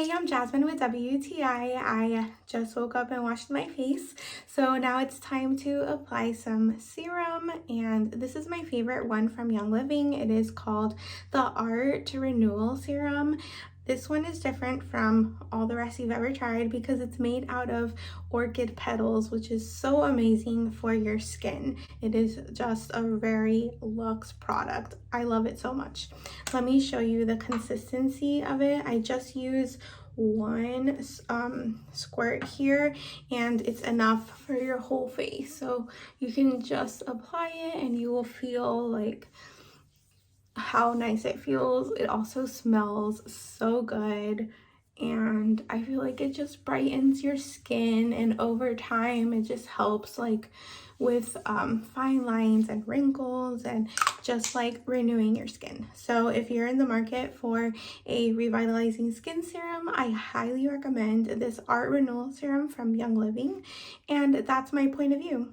Hey, I'm Jasmine with WTI. I just woke up and washed my face, so now it's time to apply some serum, and this is my favorite one from Young Living. It is called the Art to Renewal Serum. This one is different from all the rest you've ever tried because it's made out of orchid petals, which is so amazing for your skin. It is just a very luxe product. I love it so much. Let me show you the consistency of it. I just use one squirt here, and it's enough for your whole face. So you can just apply it and you will feel like how nice it feels. It also smells so good, and I feel like it just brightens your skin, and over time it just helps like with fine lines and wrinkles and just like renewing your skin. So if you're in the market for a revitalizing skin serum, I highly recommend this Art Renewal Serum from Young Living, and that's my point of view.